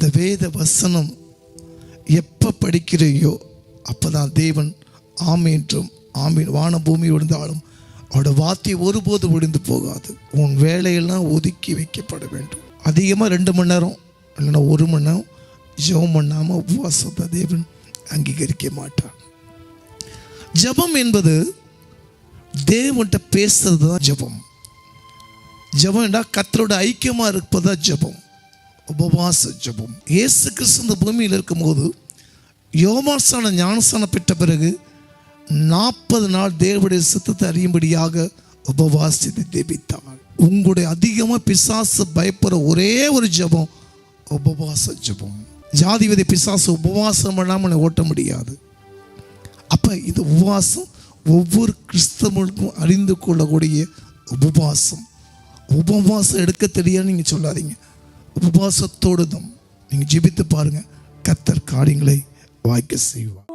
அந்த வேத வசனம் எப்போ படிக்கிறையோ அப்போதான் தேவன் ஆமீன்றும் ஆமீன். வான பூமி விழுந்தாலும் அவரோட வார்த்தை ஒருபோது விழுந்து போகாது. உன் வேலையெல்லாம் ஒதுக்கி வைக்கப்பட வேண்டும். அதிகமாக 2 மணி நேரம் இல்லைன்னா 1 மணி நேரம் ஜெபம் பண்ணாமல் உபவாசத்தை தேவன் அங்கீகரிக்க மாட்டார். ஜெபம் என்பது தேவன்கிட்ட பேசுறது தான் ஜெபம். ஜெபம் என்றால் கர்த்தரோட ஐக்கியமாக இருப்பதா ஜெபம், உபவாச ஜெபம். இயேசு கிறிஸ்து இந்த பூமியில் இருக்கும்போது யோவான் ஞானஸ்நானம் பெற்ற பிறகு 40 நாள் தேவனுடைய சித்தத்தை அறியும்படியாக உபவாசித்து ஜெபித்தார். உங்களுடைய அதிகமாக பிசாசு பயப்படுற ஒரே ஒரு ஜெபம் உபவாச ஜெபம். ஜாதிபதி பிசாசு உபவாசம் பண்ணாமல் ஓட்ட முடியாது. அப்போ இது உபவாசம் ஒவ்வொரு கிறிஸ்தவனுக்கும் அறிந்து கொள்ளக்கூடிய உபவாசம். உபவாசம் எடுக்க தெரியாது நீங்கள் சொல்லாதீங்க. உபவாசத்தோடு தான் நீங்கள் ஜெபித்து பாருங்கள், கர்த்தர் காரியங்களை வாய்க்க செய்வார்.